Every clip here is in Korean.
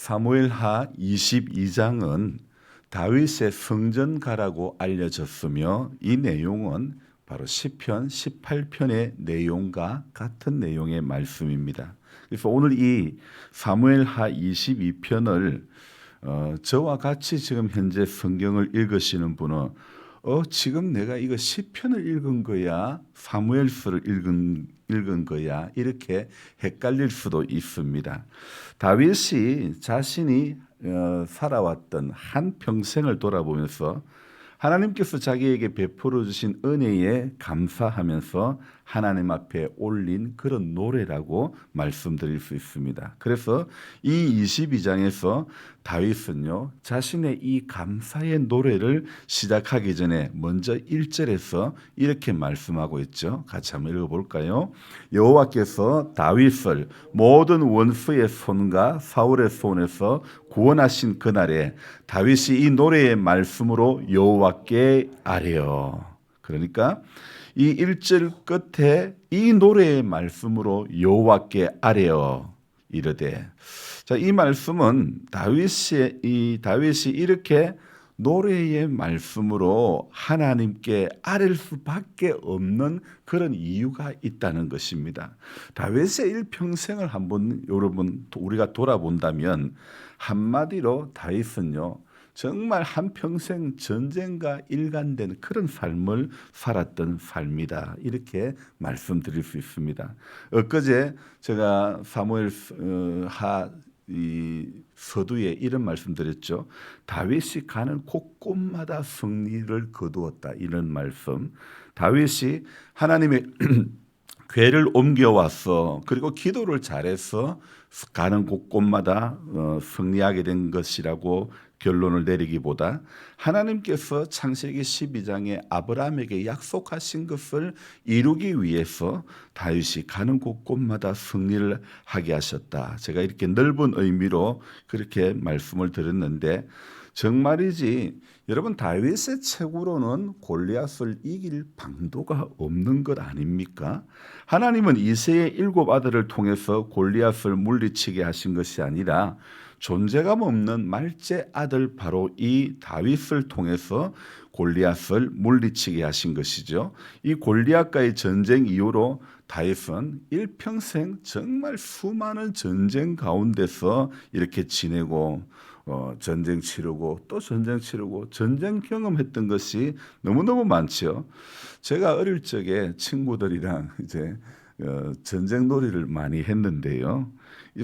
사무엘하 22장은 다윗의 성전가라고 알려졌으며 이 내용은 바로 시편 18편의 내용과 같은 내용의 말씀입니다. 그래서 오늘 이 사무엘하 22편을 저와 같이 지금 현재 성경을 읽으시는 분은 지금 내가 이거 시편을 읽은 거야, 사무엘서를 읽은 거야, 이렇게 헷갈릴 수도 있습니다. 다윗이 자신이 살아왔던 한 평생을 돌아보면서 하나님께서 자기에게 베풀어 주신 은혜에 감사하면서 하나님 앞에 올린 그런 노래라고 말씀드릴 수 있습니다. 그래서 이 22장에서 다윗은요, 자신의 이 감사의 노래를 시작하기 전에 먼저 1절에서 이렇게 말씀하고 있죠. 같이 한번 읽어볼까요? 여호와께서 다윗을 모든 원수의 손과 사울의 손에서 구원하신 그날에 다윗이 이 노래의 말씀으로 여호와께 아뢰어. 그러니까 이 1절 끝에 이 노래의 말씀으로 여호와께 아뢰어 이르되, 자, 이 말씀은 다윗이 이렇게 노래의 말씀으로 하나님께 아뢰 수밖에 없는 그런 이유가 있다는 것입니다. 다윗의 일평생을 한번 여러분 우리가 돌아본다면 한마디로 다윗은요, 정말 한평생 전쟁과 일관된 그런 삶을 살았던 삶이다, 이렇게 말씀드릴 수 있습니다. 엊그제 제가 사무엘하 이 서두에 이런 말씀드렸죠. 다윗이 가는 곳곳마다 승리를 거두었다, 이런 말씀. 다윗이 하나님의 궤를 옮겨와서 그리고 기도를 잘해서 가는 곳곳마다 승리하게 된 것이라고 결론을 내리기보다 하나님께서 창세기 12장에 아브라함에게 약속하신 것을 이루기 위해서 다윗이 가는 곳곳마다 승리를 하게 하셨다. 제가 이렇게 넓은 의미로 그렇게 말씀을 드렸는데, 정말이지 여러분, 다윗의 책으로는 골리앗을 이길 방도가 없는 것 아닙니까? 하나님은 이새의 7 아들을 통해서 골리앗을 물리치게 하신 것이 아니라 존재감 없는 말째 아들 바로 이 다윗을 통해서 골리앗을 물리치게 하신 것이죠. 이 골리앗과의 전쟁 이후로 다윗은 일평생 정말 수많은 전쟁 가운데서 이렇게 지내고 전쟁 치르고 또 전쟁 치르고 전쟁 경험했던 것이 너무너무 많죠. 제가 어릴 적에 친구들이랑 이제 전쟁 놀이를 많이 했는데요.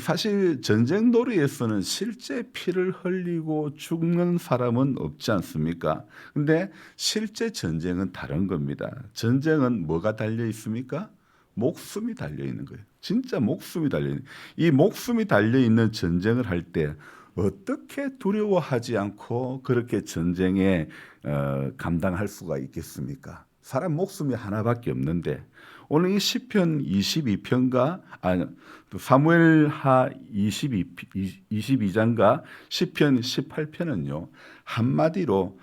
사실 전쟁 놀이에서는 실제 피를 흘리고 죽는 사람은 없지 않습니까? 근데 실제 전쟁은 다른 겁니다. 전쟁은 뭐가 달려 있습니까? 목숨이 달려 있는 거예요. 진짜 목숨이 달려 있는. 이 목숨이 달려 있는 전쟁을 할 때 어떻게 두려워하지 않고 그렇게 전쟁에 감당할 수가 있겠습니까? 사람 목숨이 하나밖에 없는데, 오늘 이 시편 22편과 사무엘하 22장과 시편 18편은요, 한마디로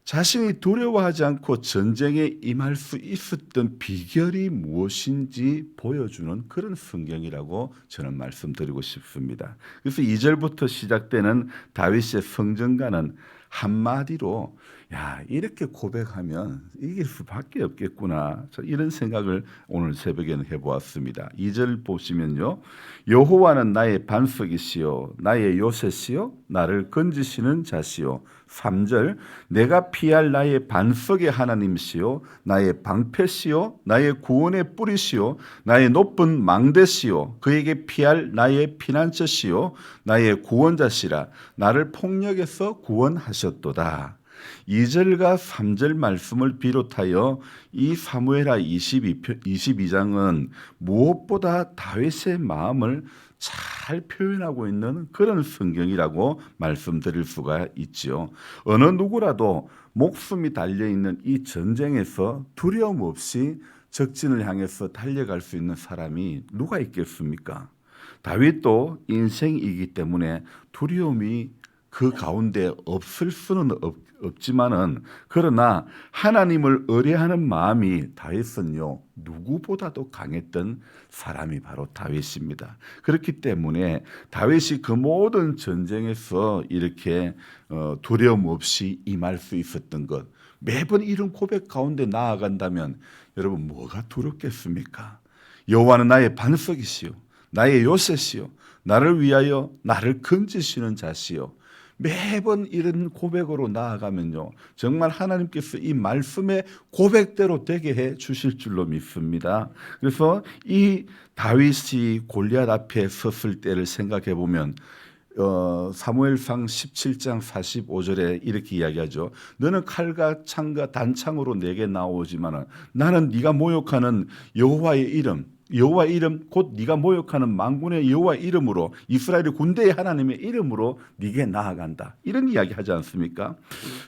자신이 두려워하지 않고 전쟁에 임할 수 있었던 비결이 무엇인지 보여주는 그런 성경이라고 저는 말씀드리고 싶습니다. 그래서 2절부터 시작되는 다윗의 성전가는 한마디로, 야, 이렇게 고백하면 이길 수밖에 없겠구나, 이런 생각을 오늘 새벽에는 해보았습니다. 2절 보시면요, 여호와는 나의 반석이시요 나의 요새시요 나를 건지시는 자시요. 3절, 내가 피할 나의 반석의 하나님이시요 나의 방패시요 나의 구원의 뿌리시요 나의 높은 망대시요 그에게 피할 나의 피난처시요 나의 구원자시라. 나를 폭력에서 구원하셨도다. 2절과 3절 말씀을 비롯하여 이 사무엘하 22장은 무엇보다 다윗의 마음을 잘 표현하고 있는 그런 성경이라고 말씀드릴 수가 있죠. 어느 누구라도 목숨이 달려있는 이 전쟁에서 두려움 없이 적진을 향해서 달려갈 수 있는 사람이 누가 있겠습니까? 다윗도 인생이기 때문에 두려움이 그 가운데 없을 수는 없지만은 그러나 하나님을 의뢰하는 마음이 다윗은요 누구보다도 강했던 사람이 바로 다윗입니다. 그렇기 때문에 다윗이 그 모든 전쟁에서 이렇게 두려움 없이 임할 수 있었던 것, 매번 이런 고백 가운데 나아간다면 여러분 뭐가 두렵겠습니까? 여호와는 나의 반석이시요 나의 요새시요 나를 위하여 나를 건지시는 자시요. 매번 이런 고백으로 나아가면요 정말 하나님께서 이 말씀의 고백대로 되게 해 주실 줄로 믿습니다. 그래서 이 다윗이 골리앗 앞에 섰을 때를 생각해 보면 사무엘상 17장 45절에 이렇게 이야기하죠. 너는 칼과 창과 단창으로 내게 나오지만 나는 네가 모욕하는 여호와의 이름 곧 네가 모욕하는 만군의 여호와 이름으로 이스라엘의 군대의 하나님의 이름으로 네게 나아간다. 이런 이야기 하지 않습니까?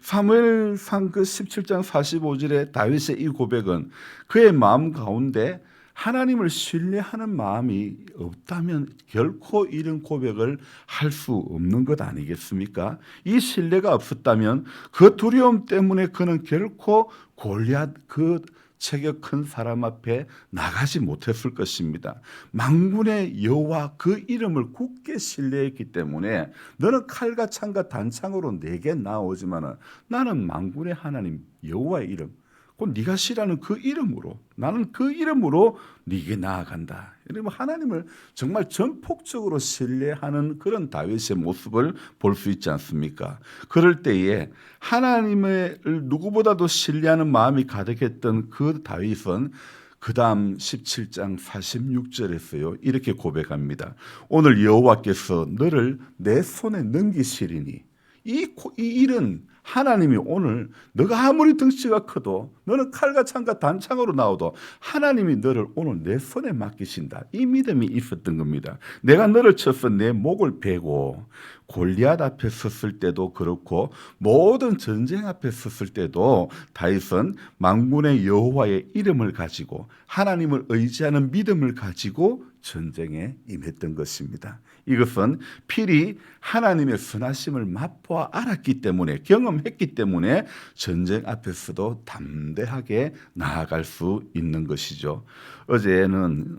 사무엘상 그 17장 45절에 다윗의 이 고백은 그의 마음 가운데 하나님을 신뢰하는 마음이 없다면 결코 이런 고백을 할 수 없는 것 아니겠습니까? 이 신뢰가 없었다면 그 두려움 때문에 그는 결코 골리앗 그 체격 큰 사람 앞에 나가지 못했을 것입니다. 만군의 여호와 그 이름을 굳게 신뢰했기 때문에 너는 칼과 창과 단창으로 내게 나오지만 나는 만군의 하나님 여호와의 이름 곧 네가 싫어하는 그 이름으로 나는 그 이름으로 네게 나아간다. 여러분 하나님을 정말 전폭적으로 신뢰하는 그런 다윗의 모습을 볼 수 있지 않습니까? 그럴 때에 하나님을 누구보다도 신뢰하는 마음이 가득했던 그 다윗은 그 다음 17장 46절에서요 이렇게 고백합니다. 오늘 여호와께서 너를 내 손에 넘기시리니 이 일은 하나님이 오늘 너가 아무리 덩치가 커도 너는 칼과 창과 단창으로 나오도 하나님이 너를 오늘 내 손에 맡기신다. 이 믿음이 있었던 겁니다. 내가 너를 쳐서 내 목을 베고 골리앗 앞에 섰을 때도 그렇고 모든 전쟁 앞에 섰을 때도 다윗은 만군의 여호와의 이름을 가지고 하나님을 의지하는 믿음을 가지고 전쟁에 임했던 것입니다. 이것은 필히 하나님의 선하심을 맛보아 알았기 때문에 경험했기 때문에 전쟁 앞에서도 담대하게 나아갈 수 있는 것이죠. 어제는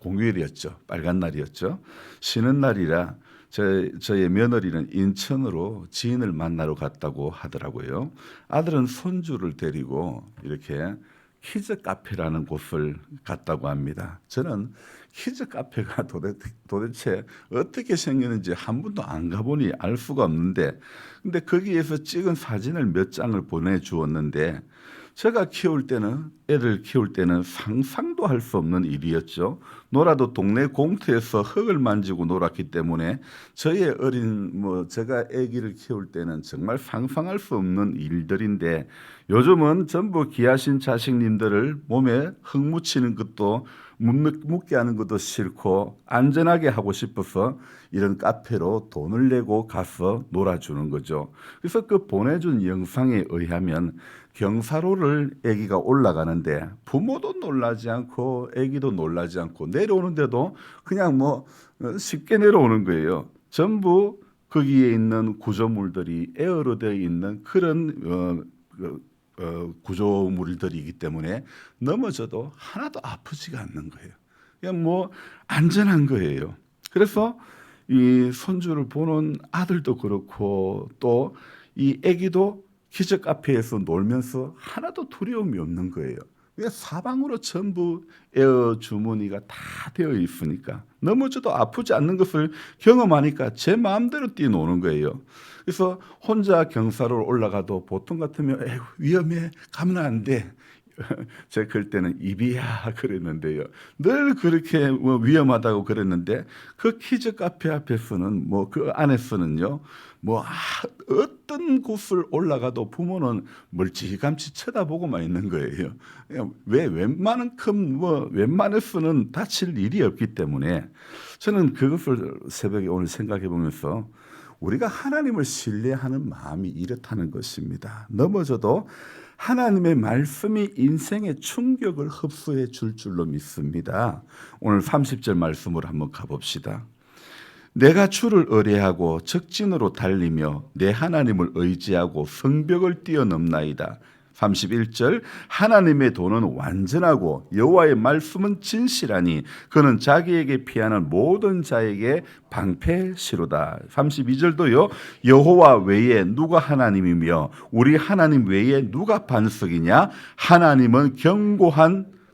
공휴일이었죠. 빨간 날이었죠. 쉬는 날이라 저의 며느리는 인천으로 지인을 만나러 갔다고 하더라고요. 아들은 손주를 데리고 이렇게 키즈 카페라는 곳을 갔다고 합니다. 저는 키즈 카페가 도대체 어떻게 생겼는지 한 번도 안 가보니 알 수가 없는데 근데 거기에서 찍은 사진을 몇 장을 보내주었는데 제가 애들 키울 때는 상상도 할 수 없는 일이었죠. 놀아도 동네 공터에서 흙을 만지고 놀았기 때문에 저의 제가 아기를 키울 때는 정말 상상할 수 없는 일들인데 요즘은 전부 귀하신 자식님들을 몸에 흙 묻히는 것도 묻게 하는 것도 싫고 안전하게 하고 싶어서 이런 카페로 돈을 내고 가서 놀아주는 거죠. 그래서 그 보내준 영상에 의하면 경사로를 아기가 올라가는데 부모도 놀라지 않고 아기도 놀라지 않고 내려오는데도 그냥 쉽게 내려오는 거예요. 전부 거기에 있는 구조물들이 에어로 되어 있는 그런 구조물들이기 때문에 넘어져도 하나도 아프지가 않는 거예요. 그냥 안전한 거예요. 그래서 이 손주를 보는 아들도 그렇고 또 이 아기도 키즈 카페에서 놀면서 하나도 두려움이 없는 거예요. 사방으로 전부 에어 주머니가 다 되어 있으니까 넘어져도 아프지 않는 것을 경험하니까 제 마음대로 뛰노는 거예요. 그래서 혼자 경사로를 올라가도 보통 같으면 에휴, 위험해 가면 안 돼. 제가 그럴 때는 입이야 그랬는데요. 늘 그렇게 위험하다고 그랬는데 그 키즈 카페 앞에서는 그 안에서는요. 어떤 곳을 올라가도 부모는 멀찌감치 쳐다보고만 있는 거예요. 왜 웬만해서는 다칠 일이 없기 때문에 저는 그것을 새벽에 오늘 생각해 보면서 우리가 하나님을 신뢰하는 마음이 이렇다는 것입니다. 넘어져도 하나님의 말씀이 인생의 충격을 흡수해 줄 줄로 믿습니다. 오늘 30절 말씀으로 한번 가봅시다. 내가 주를 의뢰하고 적진으로 달리며 내 하나님을 의지하고 성벽을 뛰어넘나이다. 31절 하나님의 도는 완전하고 여호와의 말씀은 진실하니 그는 자기에게 피하는 모든 자에게 방패시로다. 32절도요. 여호와 외에 누가 하나님이며 우리 하나님 외에 누가 반석이냐? 하나님은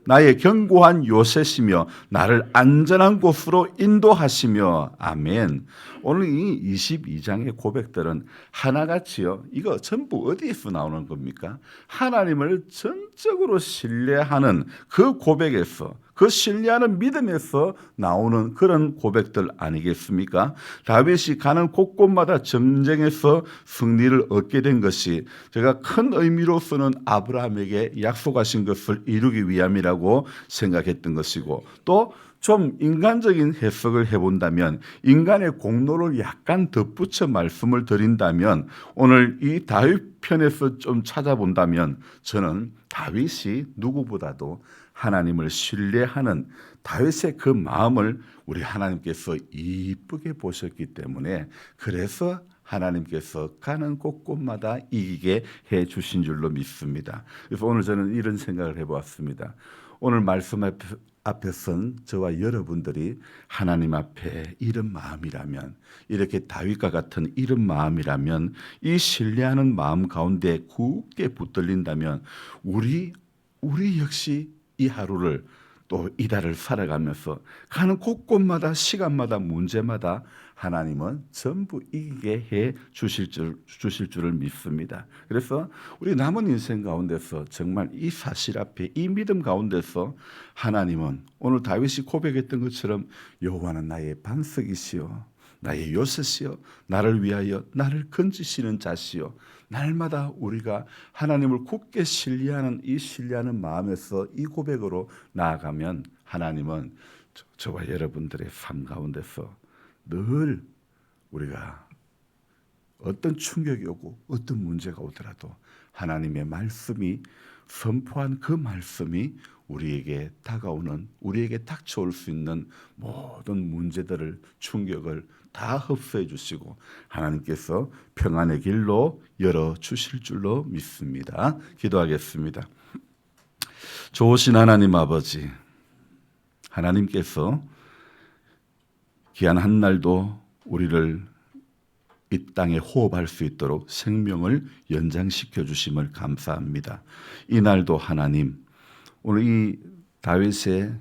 나의 견고한 요새시며 나를 안전한 곳으로 인도하시며. 아멘. 오늘 이 22장의 고백들은 하나같이요. 이거 전부 어디에서 나오는 겁니까? 하나님을 전적으로 신뢰하는 그 고백에서, 그 신뢰하는 믿음에서 나오는 그런 고백들 아니겠습니까? 다윗이 가는 곳곳마다 전쟁에서 승리를 얻게 된 것이 제가 큰 의미로서는 아브라함에게 약속하신 것을 이루기 위함이라고 생각했던 것이고, 또 좀 인간적인 해석을 해본다면, 인간의 공로를 약간 덧붙여 말씀을 드린다면, 오늘 이 다윗 편에서 좀 찾아본다면 저는 다윗이 누구보다도 하나님을 신뢰하는 다윗의 그 마음을 우리 하나님께서 이쁘게 보셨기 때문에, 그래서 하나님께서 가는 곳곳마다 이기게 해 주신 줄로 믿습니다. 그래서 오늘 저는 이런 생각을 해보았습니다. 오늘 말씀 앞에 선 저와 여러분들이 하나님 앞에 이런 마음이라면, 이렇게 다윗과 같은 이런 마음이라면, 이 신뢰하는 마음 가운데 굳게 붙들린다면 우리 역시 이 하루를 또 이달을 살아가면서 가는 곳곳마다 시간마다 문제마다 하나님은 전부 이기게 해 주실 줄을 믿습니다. 그래서 우리 남은 인생 가운데서 정말 이 사실 앞에, 이 믿음 가운데서 하나님은 오늘 다윗이 고백했던 것처럼 여호와는 나의 반석이시요 나의 요새시요 나를 위하여 나를 건지시는 자시요. 날마다 우리가 하나님을 굳게 신뢰하는 이 신뢰하는 마음에서 이 고백으로 나아가면 하나님은 저와 여러분들의 삶 가운데서 늘 우리가 어떤 충격이 오고 어떤 문제가 오더라도 하나님의 말씀이, 선포한 그 말씀이 우리에게 다가오는, 우리에게 닥쳐올 수 있는 모든 문제들을, 충격을 다 흡수해 주시고 하나님께서 평안의 길로 열어주실 줄로 믿습니다. 기도하겠습니다. 좋으신 하나님 아버지, 하나님께서 귀한 한 날도 우리를 이 땅에 호흡할 수 있도록 생명을 연장시켜 주심을 감사합니다. 이 날도 하나님, 오늘 이 다윗의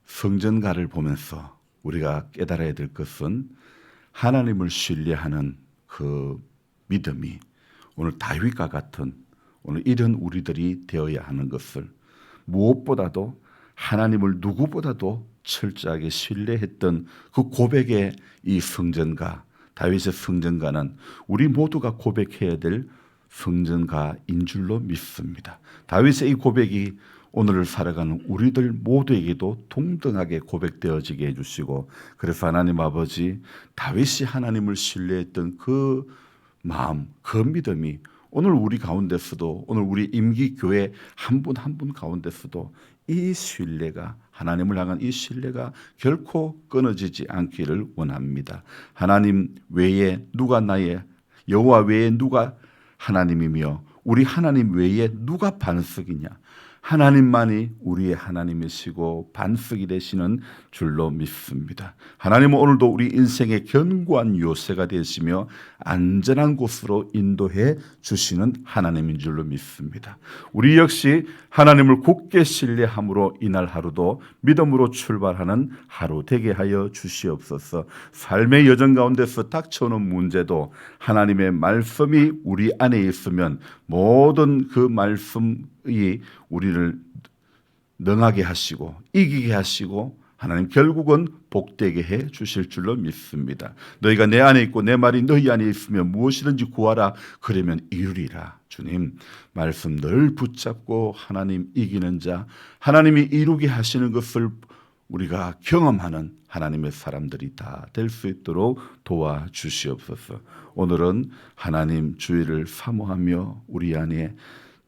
성전가를 보면서 우리가 깨달아야 될 것은 하나님을 신뢰하는 그 믿음이 오늘 다윗과 같은 오늘 이런 우리들이 되어야 하는 것을, 무엇보다도 하나님을 누구보다도 철저하게 신뢰했던 그 고백의 이 성전가, 다윗의 성전가는 우리 모두가 고백해야 될 성전가인 줄로 믿습니다. 다윗의 이 고백이 오늘을 살아가는 우리들 모두에게도 동등하게 고백되어지게 해주시고, 그래서 하나님 아버지, 다윗이 하나님을 신뢰했던 그 마음, 그 믿음이 오늘 우리 가운데서도, 오늘 우리 임기교회 한 분 한 분 가운데서도 이 신뢰가, 하나님을 향한 이 신뢰가 결코 끊어지지 않기를 원합니다. 하나님 외에 누가 여호와 외에 누가 하나님이며 우리 하나님 외에 누가 반석이냐? 하나님만이 우리의 하나님이시고 반석이 되시는 줄로 믿습니다. 하나님은 오늘도 우리 인생의 견고한 요새가 되시며 안전한 곳으로 인도해 주시는 하나님인 줄로 믿습니다. 우리 역시 하나님을 굳게 신뢰함으로 이날 하루도 믿음으로 출발하는 하루 되게 하여 주시옵소서. 삶의 여정 가운데서 닥쳐오는 문제도 하나님의 말씀이 우리 안에 있으면 모든 그 말씀이 우리를 능하게 하시고 이기게 하시고 하나님 결국은 복되게 해 주실 줄로 믿습니다. 너희가 내 안에 있고 내 말이 너희 안에 있으면 무엇이든지 구하라, 그러면 이루리라. 주님 말씀 늘 붙잡고 하나님 이기는 자, 하나님이 이루게 하시는 것을 우리가 경험하는 하나님의 사람들이 다 될 수 있도록 도와주시옵소서. 오늘은 하나님 주의를 사모하며 우리 안에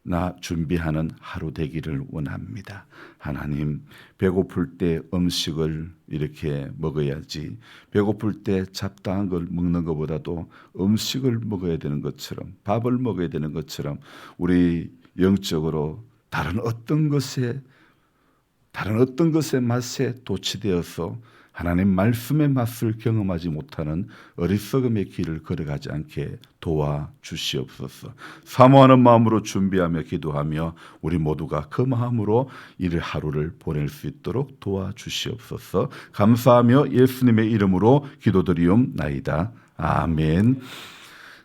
나 준비하는 하루 되기를 원합니다. 하나님, 배고플 때 음식을 이렇게 먹어야지, 배고플 때 잡다한 걸 먹는 것보다도 음식을 먹어야 되는 것처럼, 밥을 먹어야 되는 것처럼 우리 영적으로 다른 어떤 것의 맛에 도취되어서 하나님 말씀의 맛을 경험하지 못하는 어리석음의 길을 걸어가지 않게 도와주시옵소서. 사모하는 마음으로 준비하며 기도하며 우리 모두가 그 마음으로 이 하루를 보낼 수 있도록 도와주시옵소서. 감사하며 예수님의 이름으로 기도드리옵나이다. 아멘.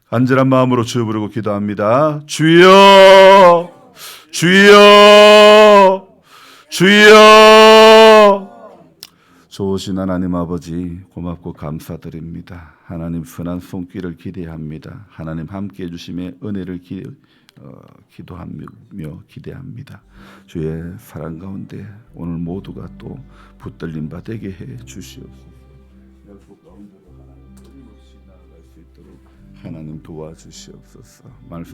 간절한 마음으로 주여 부르고 기도합니다. 주여, 주여, 주여. 좋으신 하나님 아버지, 고맙고 감사드립니다. 하나님 선한 손길을 기대합니다. 하나님 함께해 주심의 은혜를 기도하며 기대합니다. 주의 사랑 가운데 오늘 모두가 또 붙들림 받게 해 주시옵소서. 하나님 도와주시옵소서. 말씀